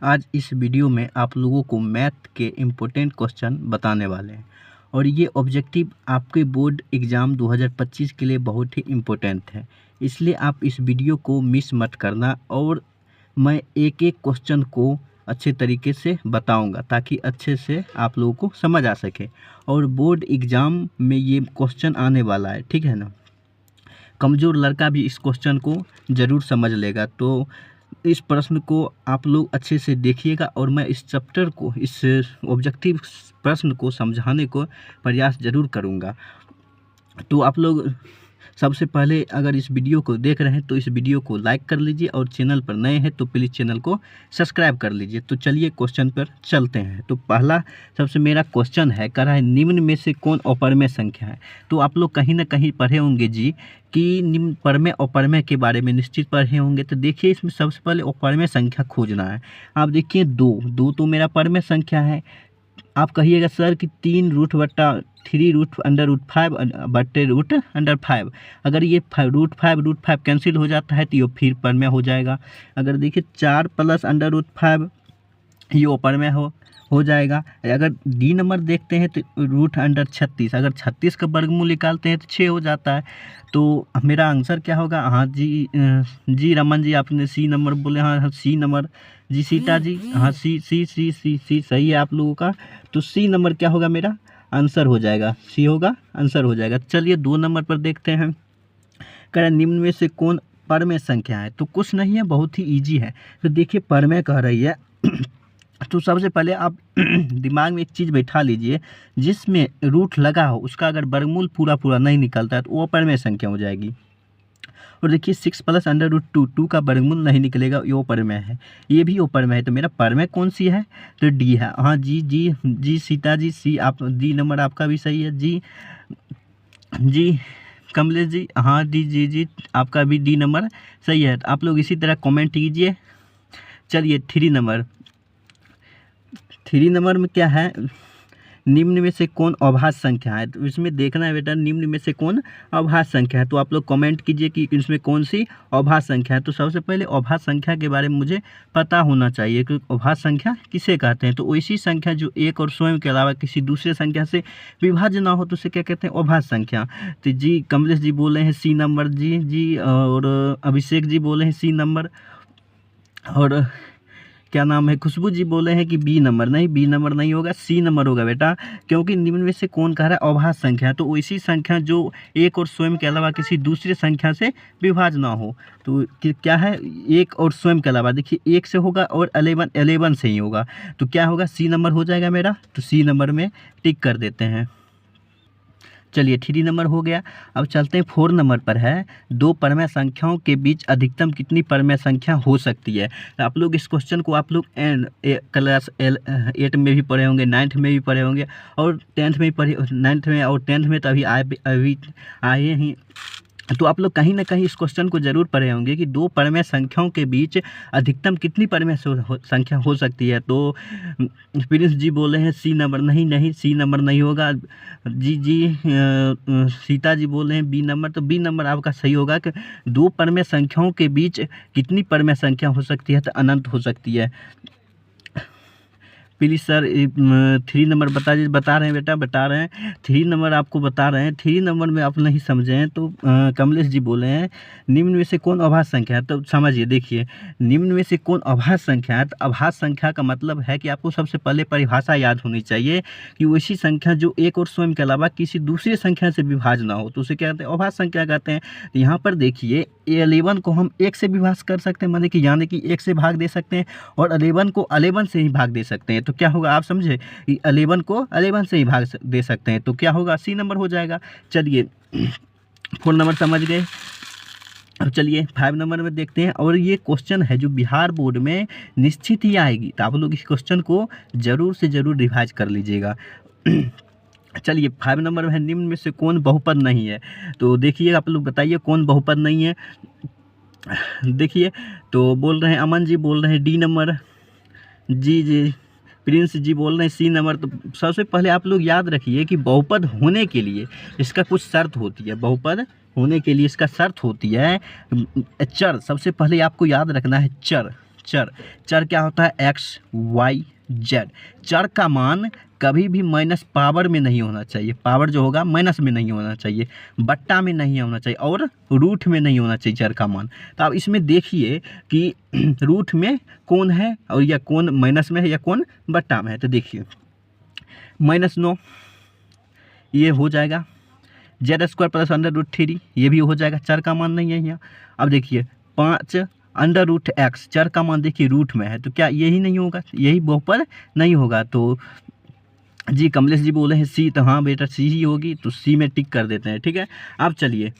आज इस वीडियो में आप लोगों को मैथ के इम्पोर्टेंट क्वेश्चन बताने वाले हैं और ये ऑब्जेक्टिव आपके बोर्ड एग्ज़ाम 2025 के लिए बहुत ही इम्पोर्टेंट है। इसलिए आप इस वीडियो को मिस मत करना और मैं एक एक क्वेश्चन को अच्छे तरीके से बताऊंगा ताकि अच्छे से आप लोगों को समझ आ सके और बोर्ड एग्ज़ाम में ये क्वेश्चन आने वाला है, ठीक है ना। कमज़ोर लड़का भी इस क्वेश्चन को ज़रूर समझ लेगा। तो इस प्रश्न को आप लोग अच्छे से देखिएगा और मैं इस चैप्टर को, इस ऑब्जेक्टिव प्रश्न को समझाने को प्रयास ज़रूर करूँगा। तो आप लोग सबसे पहले अगर इस वीडियो को देख रहे हैं तो इस वीडियो को लाइक कर लीजिए और चैनल पर नए हैं तो प्लीज़ चैनल को सब्सक्राइब कर लीजिए। तो चलिए क्वेश्चन पर चलते हैं। तो पहला सबसे मेरा क्वेश्चन है, कह रहा है निम्न में से कौन अपरमेय संख्या है। तो आप लोग कहीं ना कहीं पढ़े होंगे जी कि निम्न परमेय अपरमेय के बारे में निश्चित पढ़े होंगे। तो देखिए इसमें सबसे पहले अपरमेय संख्या खोजना है। आप देखिए दो तो मेरा परमेय संख्या है। आप कहिएगा सर कि 3√/√5/5। अगर ये √5 कैंसिल हो जाता है तो ये फिर परमेय हो जाएगा। अगर देखिए 4 + √5 ये अपरमेय हो जाएगा। अगर डी नंबर देखते हैं तो √36, अगर 36 का वर्गमूल निकालते हैं तो 6 हो जाता है। तो मेरा आंसर क्या होगा? हाँ जी रमन जी आपने सी नंबर बोले। हाँ सी नंबर जी। सीता जी हाँ सी सही है आप लोगों का। तो सी नंबर क्या होगा? मेरा आंसर हो जाएगा, सी होगा, आंसर हो जाएगा। चलिए 2 नंबर पर देखते हैं। कह रहा है निम्न में से कौन परमेय संख्या है। तो कुछ नहीं है, बहुत ही ईजी है। तो देखिए परमेय कह रही है तो सबसे पहले आप दिमाग में एक चीज़ बैठा लीजिए, जिसमें रूट लगा हो उसका अगर वर्गमूल पूरा नहीं निकलता है तो वो परमेय संख्या हो जाएगी। और देखिए 6 + √2 का वर्गमूल नहीं निकलेगा, ये परमेय है, ये भी परमेय है। तो मेरा परमेय कौन सी है? तो डी है। हाँ जी सीता जी सी, आप डी नंबर आपका भी सही है। जी कमलेश जी हाँ जी आपका भी डी नंबर सही है। तो आप लोग इसी तरह कमेंट कीजिए। चलिए 3 नंबर में क्या है? निम्न में से कौन अभाज्य संख्या है। तो इसमें देखना है बेटा निम्न में से कौन अभाज्य संख्या है। तो आप लोग कमेंट कीजिए कि इसमें कौन सी अभाज्य संख्या है। तो सबसे पहले अभाज्य संख्या के बारे में मुझे पता होना चाहिए कि अभाज्य संख्या किसे कहते हैं। तो ऐसी संख्या जो एक और स्वयं के अलावा किसी दूसरे संख्या से विभाज्य ना हो तो उसे क्या कहते हैं? अभाज्य संख्या। तो जी कमलेश जी बोले हैं सी नंबर। जी और अभिषेक जी बोले हैं सी नंबर। और क्या नाम है, खुशबू जी बोले हैं कि बी नंबर। नहीं, बी नंबर नहीं होगा, सी नंबर होगा बेटा। क्योंकि निम्न में से कौन कह रहा है? अभाज्य संख्या। तो वैसी संख्या जो एक और स्वयं के अलावा किसी दूसरे संख्या से विभाज्य ना हो। तो क्या है? एक और स्वयं के अलावा। देखिए एक से होगा और 11 से ही होगा। तो क्या होगा? सी नंबर हो जाएगा मेरा। तो सी नंबर में टिक कर देते हैं। चलिए 3 नंबर हो गया। अब चलते हैं 4 नंबर पर है, दो परमेय संख्याओं के बीच अधिकतम कितनी परमेय संख्या हो सकती है। आप लोग इस क्वेश्चन को आप लोग क्लास 8 में भी पढ़े होंगे, 9th में भी पढ़े होंगे और 10th में भी पढ़े, 9th में और 10th में तो अभी आए ही। तो आप लोग कहीं ना कहीं इस क्वेश्चन को जरूर पढ़े होंगे कि दो परमेय संख्याओं के बीच अधिकतम कितनी परमेय संख्या हो सकती है। तो प्रिंस जी बोले हैं सी नंबर। नहीं सी नंबर नहीं होगा। सीता जी बोले हैं बी नंबर। तो बी नंबर आपका सही होगा कि दो परमेय संख्याओं के बीच कितनी परमेय संख्या हो सकती है? तो अनंत हो सकती है। प्लीज़ सर 3 नंबर बता दीजिए। बता रहे हैं बेटा, बता रहे हैं 3 नंबर आपको बता रहे हैं। 3 नंबर में आप नहीं समझे हैं तो कमलेश जी बोले हैं निम्न में से कौन अभाज्य संख्या है। तो समझिए, देखिए निम्न में से कौन अभाज्य संख्या है। तो अभाज्य संख्या का मतलब है कि आपको सबसे पहले परिभाषा याद होनी चाहिए कि वैसी संख्या जो एक और स्वयं के अलावा किसी दूसरी संख्या से विभाज्य ना हो तो उसे क्या कहते हैं? अभाज्य संख्या कहते हैं। तो यहाँ पर देखिए 11 को हम 1 से विभाज्य कर सकते हैं, यानी कि 1 से भाग दे सकते हैं और 11 को 11 से ही भाग दे सकते हैं। तो क्या होगा आप समझे कि 11 को 11 से ही भाग दे सकते हैं। तो क्या होगा? सी नंबर हो जाएगा। चलिए 4 नंबर समझ गए। अब चलिए 5 नंबर में देखते हैं और ये क्वेश्चन है जो बिहार बोर्ड में निश्चित ही आएगी। तो आप लोग इस क्वेश्चन को जरूर से जरूर रिवाइज कर लीजिएगा। चलिए 5 नंबर में है निम्न में से कौन बहुपद नहीं है। तो देखिए आप लोग बताइए कौन बहुपद नहीं है। देखिए तो बोल रहे हैं अमन जी बोल रहे हैं डी नंबर। जी प्रिंस जी बोल रहे हैं सी नंबर। तो सबसे पहले आप लोग याद रखिए कि बहुपद होने के लिए इसका कुछ शर्त होती है। बहुपद होने के लिए इसका शर्त होती है चर। सबसे पहले आपको याद रखना है चर। चर। चर क्या होता है? X Y Z. चर का मान कभी भी माइनस पावर में नहीं होना चाहिए, पावर जो होगा माइनस में नहीं होना चाहिए, बट्टा में नहीं होना चाहिए और रूट में नहीं होना चाहिए चर का मान। तो अब इसमें देखिए कि रूट में कौन है और या कौन माइनस में है या कौन बट्टा में है। तो देखिए -9 ये हो जाएगा, z² + √3 ये भी हो जाएगा, चर का मान नहीं है यहाँ। अब देखिए 5 √x, चर का मान देखिए रूट में है, तो क्या यही नहीं होगा? यही बहुपद नहीं होगा। तो जी कमलेश जी बोले हैं सी, तो हाँ बेटा सी ही होगी, तो सी में टिक कर देते हैं। ठीक है, अब चलिए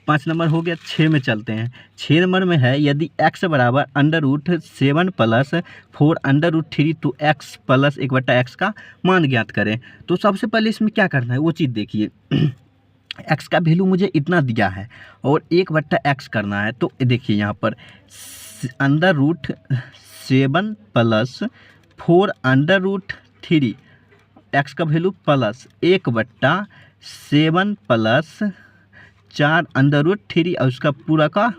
5 नंबर हो गया, 6 में चलते हैं। 6 नंबर में है यदि x बराबर √7 + 4 √3 तो x + 1/x का मान ज्ञात करें। तो सबसे पहले इसमें क्या करना है वो चीज़ देखिए। x का वैल्यू मुझे इतना दिया है और 1/x करना है। तो देखिए यहाँ पर √7 + 4 √3 x का वैल्यू प्लस 1/7 + 4 √3 और उसका पूरा का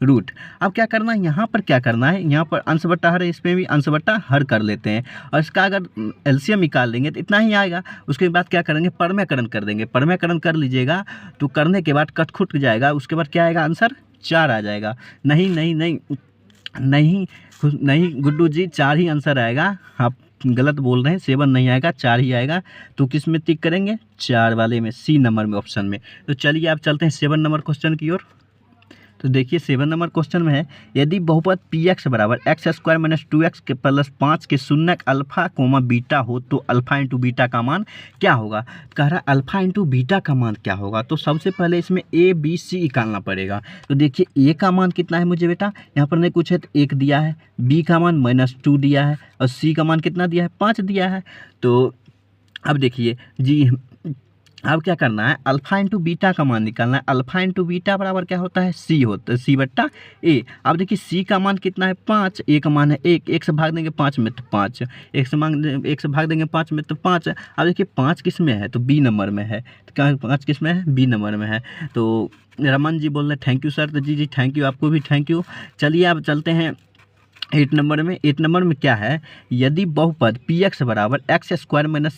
रूट। अब क्या करना है यहाँ पर, क्या करना है यहाँ पर अंश बट्टा हर है, इसमें भी अंश बट्टा हर कर लेते हैं और इसका अगर एलसीएम निकाल लेंगे तो इतना ही आएगा। उसके बाद क्या करेंगे? परमेकरण कर देंगे। परमेकरण कर लीजिएगा तो करने के बाद कट खुट जाएगा, उसके बाद क्या आएगा? आंसर 4 आ जाएगा। नहीं नहीं नहीं नहीं नहीं गुड्डू जी, 4 ही आंसर आएगा, आप गलत बोल रहे हैं, 7 नहीं आएगा, 4 ही आएगा। तो किस में टिक करेंगे? 4 वाले में, सी नंबर में, ऑप्शन में। तो चलिए आप चलते हैं 7 नंबर क्वेश्चन की ओर। तो देखिए 7 नंबर क्वेश्चन में है यदि बहुपद px बराबर x² - 2x के + 5 के शून्यक अल्फा कोमा बीटा हो तो अल्फा इंटू बीटा का मान क्या होगा? कह रहा है अल्फा इंटू बीटा का मान क्या होगा। तो सबसे पहले इसमें a b c निकालना पड़ेगा। तो देखिए a का मान कितना है मुझे बेटा, यहाँ पर नहीं कुछ है तो 1 दिया है, b का मान -2 दिया है और c का मान कितना दिया है? 5 दिया है। तो अब देखिए जी, अब क्या करना है? अल्फा इंटू बीटा का मान निकालना है। अल्फा इंटू बीटा बराबर क्या होता है? सी होता है, c/a। अब देखिए c का मान कितना है? 5, a का मान है 1, 1 से भाग देंगे 5 में तो 5, 1 से भाग देंगे 5 में तो 5। अब देखिए 5 किस में है? तो बी नंबर में है। तो क्या 5 किस में है? बी नंबर में है। तो रमन जी बोल रहे हैं थैंक यू सर। तो जी थैंक यू, आपको भी थैंक यू। चलिए अब चलते हैं 8 नंबर में। 8 नंबर में क्या है? यदि बहुपद px बराबर x² -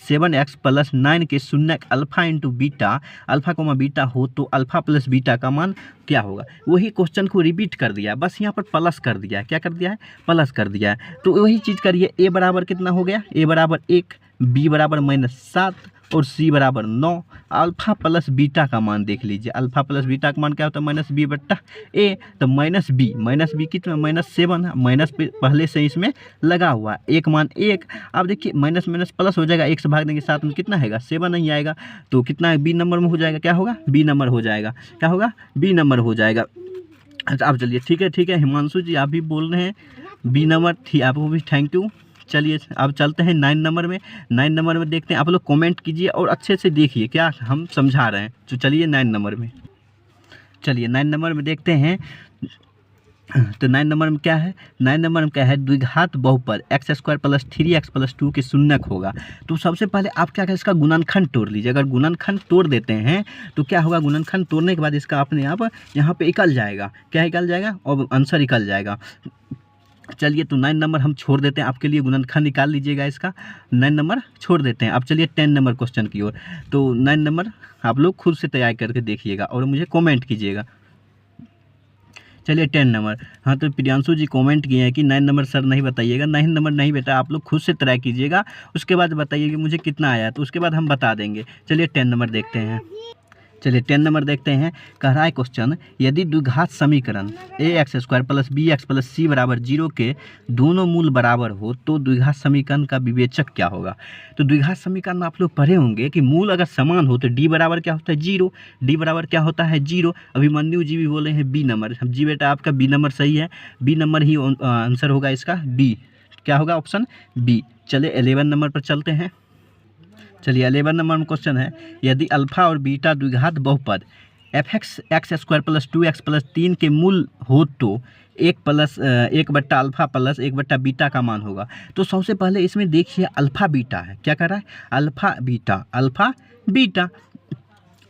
7x + 9 के शून्यक alpha into beta, alpha comma beta हो तो अल्फा + बीटा का मान क्या होगा? वही क्वेश्चन को रिपीट कर दिया, बस यहाँ पर प्लस कर दिया है। क्या कर दिया है? प्लस कर दिया है। तो वही चीज़ करिए। a बराबर कितना हो गया? a बराबर 1, b बराबर -7 और c बराबर 9। अल्फा प्लस बीटा का मान देख लीजिए। अल्फा प्लस बीटा का मान क्या होता है? -b/a। तो -b कितना? -7 है, माइनस पहले से इसमें लगा हुआ है, एक मान 1। अब देखिए माइनस माइनस प्लस हो जाएगा, 1 से भाग देंगे 7 में कितना आएगा? 7 नहीं आएगा। तो कितना बी नंबर में हो जाएगा? क्या होगा? बी नंबर हो जाएगा। क्या होगा? बी नंबर हो जाएगा। अच्छा अब चलिए ठीक है हिमांशु जी आप भी बोल रहे हैं बी नंबर, ठीक, आपको भी थैंक यू। चलिए अब चलते हैं 9 नंबर में। 9 नंबर में देखते हैं, आप लोग कमेंट कीजिए और अच्छे से देखिए क्या हम समझा रहे हैं। तो चलिए 9 नंबर में, चलिए 9 नंबर में देखते हैं। तो 9 नंबर में क्या है? 9 नंबर में क्या है? द्विघात बहुपद x² + 3x + 2 के शून्यक होगा। तो सबसे पहले आप क्या करें? इसका गुणनखंड तोड़ लीजिए। अगर गुणनखंड तोड़ देते हैं तो क्या होगा? गुणनखंड तोड़ने के बाद इसका अपने आप यहाँ पे निकल जाएगा। क्या निकल जाएगा? और आंसर निकल जाएगा। चलिए तो 9 नंबर हम छोड़ देते हैं, आपके लिए गुणनखंड निकाल लीजिएगा इसका। 9 नंबर छोड़ देते हैं। अब चलिए 10 नंबर क्वेश्चन की ओर। तो 9 नंबर आप लोग खुद से तैयार करके देखिएगा और मुझे कमेंट कीजिएगा। चलिए 10 नंबर। हाँ तो प्रियांशु जी कमेंट किए हैं कि 9 नंबर सर नहीं बताइएगा। 9 नंबर नहीं बेटा, आप लोग खुद से ट्राई कीजिएगा, उसके बाद बताइए कि मुझे कितना आया, तो उसके बाद हम बता देंगे। चलिए 10 नंबर देखते हैं। चलिए 10 नंबर देखते हैं। कह रहा है क्वेश्चन यदि द्विघात समीकरण ax² + bx + c बराबर 0 के दोनों मूल बराबर हो तो द्विघात समीकरण का विवेचक क्या होगा? तो द्विघात समीकरण में आप लोग पढ़े होंगे कि मूल अगर समान हो तो d बराबर क्या होता है? 0। d बराबर क्या होता है? 0। अभिमन्यु जी भी बोले हैं बी नंबर। जी बेटा आपका बी नंबर सही है, बी नंबर ही आंसर होगा इसका, बी। क्या होगा? Option B. चलिए 11 नंबर पर चलते हैं। चलिए 11 नंबर में क्वेश्चन है यदि अल्फा और बीटा द्विघात बहुपद fx x² + 2x + 3 के मूल हो तो 1/अल्फा + 1/बीटा का मान होगा। तो सबसे पहले इसमें देखिए अल्फा बीटा है। क्या कर रहा है? Alpha beta, alpha beta.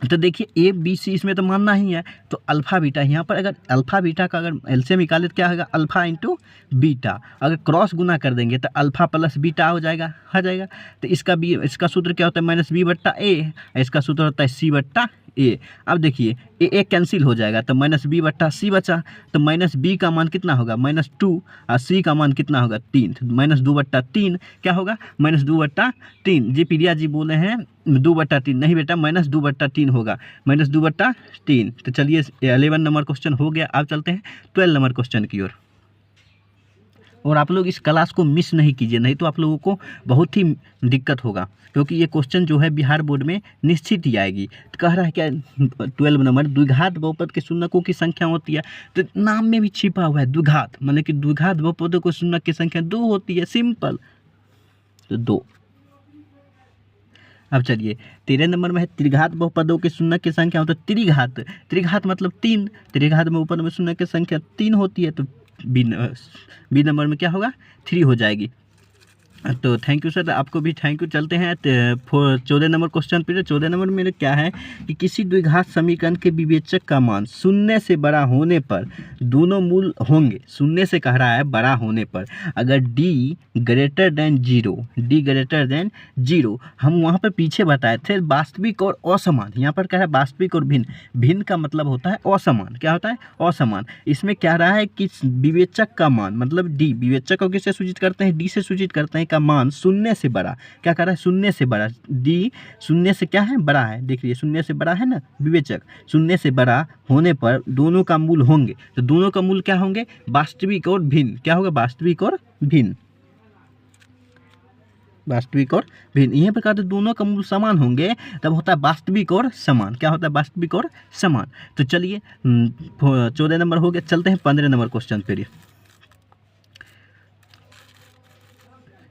तो देखिए ए बी सी इसमें तो मानना ही है, तो अल्फ़ा बीटा यहाँ पर अगर अल्फ़ा बीटा का अगर एलसीएम निकाले तो क्या होगा, अल्फ़ा इंटू बीटा। अगर क्रॉस गुना कर देंगे तो अल्फ़ा प्लस बीटा हो जाएगा, आ जाएगा। तो इसका सूत्र क्या होता है, माइनस बी बट्टा ए, इसका सूत्र होता है सी बट्टा ए। अब देखिए ए कैंसिल हो जाएगा तो माइनस बी बट्टा सी बचा, तो माइनस बी का मान कितना होगा, -2 और सी का मान कितना होगा 3, तो -2/3 क्या होगा, -2/3। जी प्रिया जी बोले हैं 2/3, नहीं बेटा -2/3 होगा, -2/3। तो चलिए 11 नंबर क्वेश्चन हो गया। अब चलते हैं 12 नंबर क्वेश्चन की ओर। और आप लोग इस क्लास को मिस नहीं कीजिए, नहीं तो आप लोगों को बहुत ही दिक्कत होगा, क्योंकि ये क्वेश्चन जो है बिहार बोर्ड में निश्चित ही आएगी। तो कह रहा है क्या 12 नंबर, द्विघात बहुपद के शून्यकों की संख्या होती है, तो नाम में भी छिपा हुआ है द्विघात, मतलब कि द्विघात बहुपदों को शून्यक की संख्या 2 होती है, सिंपल, तो 2। अब चलिए 13 नंबर में है त्रिघात बहुपदों के शून्यक की संख्या होता है त्रिघात, त्रिघात मतलब 3, त्रिघात बहुपद में शून्यक की संख्या 3 होती है, तो बी नंबर में क्या होगा, 3 हो जाएगी। तो थैंक यू सर, आपको भी थैंक यू। चलते हैं 14 नंबर क्वेश्चन पे। 14 नंबर में क्या है कि किसी द्विघात समीकरण के विवेचक का मान शून्य से बड़ा होने पर दोनों मूल होंगे, शून्य से कह रहा है बड़ा होने पर, अगर d ग्रेटर देन 0, हम वहाँ पर पीछे बताए थे वास्तविक और असमान, यहाँ पर क्या है वास्तविक और भिन्न, भिन्न का मतलब होता है असमान, क्या होता है असमान। इसमें क्या रहा है कि विवेचक का मान मतलब d, विवेचक को किससे सूचित करते हैं, d से सूचित करते हैं, का मान शून्य से बड़ा, क्या कर रहा है शून्य से बड़ा, डी शून्य से क्या है बड़ा है, देखिए शून्य से बड़ा है ना विवेचक, शून्य से बड़ा होने पर दोनों का मूल होंगे, तो दोनों का मूल क्या होंगे, वास्तविक और भिन्न, क्या होगा वास्तविक और भिन्न, वास्तविक और भिन्न। यह प्रकार से दोनों का मूल समान होंगे तब होता है वास्तविक और समान, क्या होता है वास्तविक और समान। तो चलिए 14 नंबर हो गया। चलते हैं 15 नंबर क्वेश्चन पे।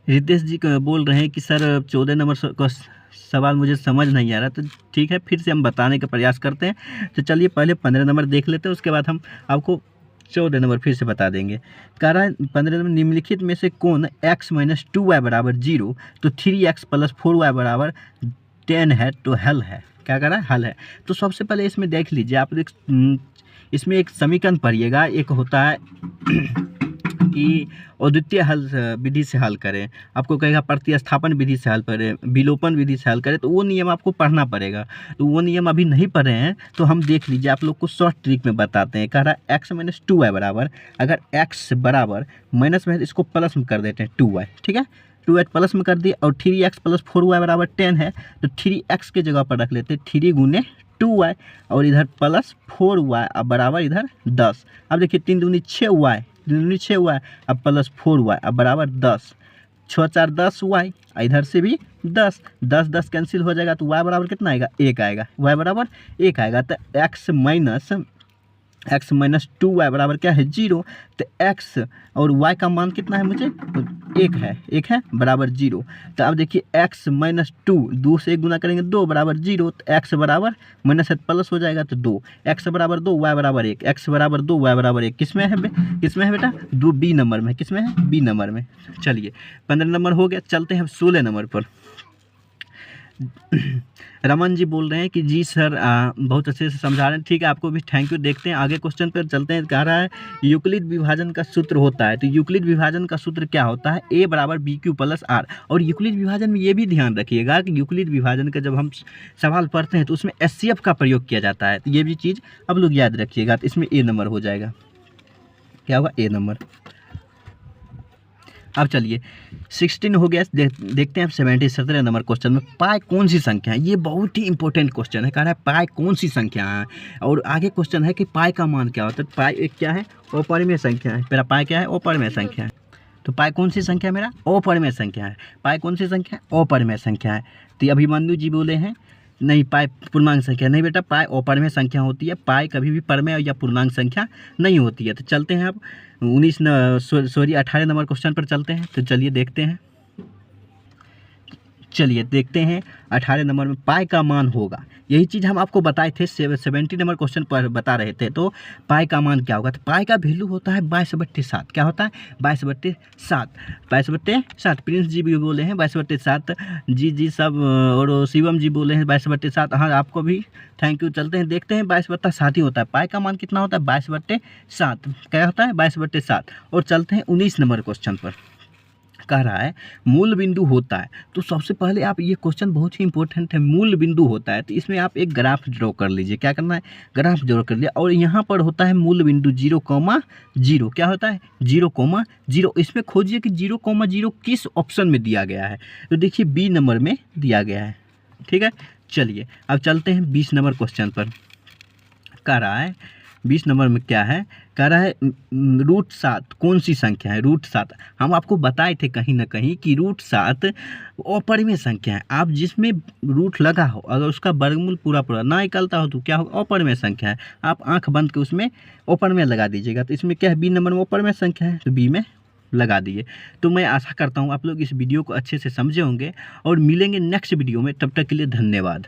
रितेश जी बोल रहे हैं कि सर 14 नंबर का सवाल मुझे समझ नहीं आ रहा, तो ठीक है फिर से हम बताने का प्रयास करते हैं। तो चलिए पहले 15 नंबर देख लेते हैं, उसके बाद हम आपको 14 नंबर फिर से बता देंगे। कह रहा है 15 नंबर, निम्नलिखित में से कौन x - 2y = 0 तो 3x + 4y = 10 है, तो हल है, क्या कह रहा है हल है। तो सबसे पहले इसमें देख लीजिए आप, इसमें एक समीकरण पढ़िएगा, एक होता है कि अद्वितीय हल विधि से हल करें, आपको कहेगा प्रतिस्थापन विधि से हल करें, विलोपन विधि से हल करें, तो वो नियम आपको पढ़ना पड़ेगा। तो वो नियम अभी नहीं पढ़े हैं तो हम देख लीजिए, आप लोग को शॉर्ट ट्रिक में बताते हैं। कह रहा है x - 2y बराबर, अगर x बराबर माइनस में इसको प्लस में कर देते हैं 2y, ठीक है 2y प्लस में कर दिए, और 3x + 4y = 10 है, तो 3x के जगह पर रख लेते हैं 3 × 2y, और इधर प्लस 4y अब बराबर इधर 10। अब देखिए 3 दूनी 6y, 6y अब प्लस 4y अब बराबर 10, 6 4 10y, इधर से भी 10 10 10 कैंसिल हो जाएगा, तो y बराबर कितना आएगा 1 आएगा, y बराबर 1 आएगा। तो x - 2y बराबर क्या है 0, तो x और y का मान कितना है मुझे 1 है बराबर 0। तो अब देखिए x - 2 से 1 गुना करेंगे 2 बराबर 0, तो x बराबर माइनस है प्लस हो जाएगा, तो 2 x बराबर 2 y बराबर 1, x बराबर 2 y बराबर 1, किस में है बेटा 2 बी नंबर में, किस में है बी नंबर में। चलिए 15 नंबर हो गया। चलते हैं 16 नंबर पर। रमन जी बोल रहे हैं कि जी सर बहुत अच्छे से समझा रहे हैं, ठीक है आपको भी थैंक यू। देखते हैं आगे क्वेश्चन पर चलते हैं। कह रहा है यूक्लिड विभाजन का सूत्र होता है, तो यूक्लिड विभाजन का सूत्र क्या होता है, a = bq + r। और यूक्लिड विभाजन में ये भी ध्यान रखिएगा कि यूक्लिड विभाजन का जब हम सवाल पढ़ते हैं तो उसमें HCF का प्रयोग किया जाता है, तो ये भी चीज़ अब लोग याद रखिएगा। तो इसमें a नंबर हो जाएगा, क्या होगा a नंबर। अब चलिए 16 हो गया। देखते हैं अब 17 नंबर क्वेश्चन में पाई कौन सी संख्या है। ये बहुत ही इंपॉर्टेंट क्वेश्चन है, कह रहा है पाई कौन सी संख्या है, और आगे क्वेश्चन है कि पाई का मान क्या होता है। पाई एक क्या है अपरिमेय संख्या है, मेरा पाई क्या है अपरिमेय संख्या है। तो पाई कौन सी संख्या है, मेरा अपरिमेय संख्या है। पाई कौन सी संख्या है अपरिमेय संख्या है। तो अभिमन्यु जी बोले हैं नहीं पाई पूर्णांक संख्या, नहीं बेटा पाई अपरिमेय संख्या होती है, पाई कभी भी परिमेय या पूर्णांक संख्या नहीं होती है। तो चलते हैं अब 18 नंबर क्वेश्चन पर चलते हैं। तो चलिए देखते हैं चलिए देखते हैं 18 नंबर में पाई का मान होगा, यही चीज़ हम आपको बताए थे 70 नंबर क्वेश्चन पर बता रहे थे। तो पाई का मान क्या होगा, तो पाई का वैल्यू होता है 22/7। क्या होता है 22/7, 22/7। प्रिंस जी भी बोले हैं 22/7, जी सब, और शिवम जी बोले हैं 22/7। हाँ आपको भी थैंक यू। चलते हैं देखते हैं 22/7 ही होता है, पाई का मान कितना होता है 22/7। क्या होता है 22/7। और चलते हैं 19 नंबर क्वेश्चन पर, कह रहा है मूल बिंदु होता है। तो सबसे पहले आप, ये क्वेश्चन बहुत ही इंपॉर्टेंट है, मूल बिंदु होता है तो इसमें आप एक ग्राफ ड्रॉ कर लीजिए। क्या करना है, ग्राफ ड्रॉ कर लिया, और यहाँ पर होता है मूल बिंदु 0,0। क्या होता है 0,0। इसमें खोजिए कि 0,0 किस ऑप्शन में दिया गया है, तो देखिए बी नंबर में दिया गया है। ठीक है, चलिए अब चलते हैं 20 नंबर क्वेश्चन पर। कह रहा है 20 नंबर में क्या है, कह रहा है √7 कौन सी संख्या है। √7 हम आपको बताए थे कहीं ना कहीं कि √7 अपरिमेय संख्या है। आप जिसमें रूट लगा हो, अगर उसका वर्गमूल पूरा ना निकलता हो तो क्या होगा, अपरिमेय संख्या है। आप आंख बंद के उसमें अपरिमेय लगा दीजिएगा। तो इसमें क्या है, बी नंबर में अपरिमेय संख्या है, तो बी में लगा दिए। तो मैं आशा करता हूँ आप लोग इस वीडियो को अच्छे से समझे होंगे और मिलेंगे नेक्स्ट वीडियो में। तब तक के लिए धन्यवाद।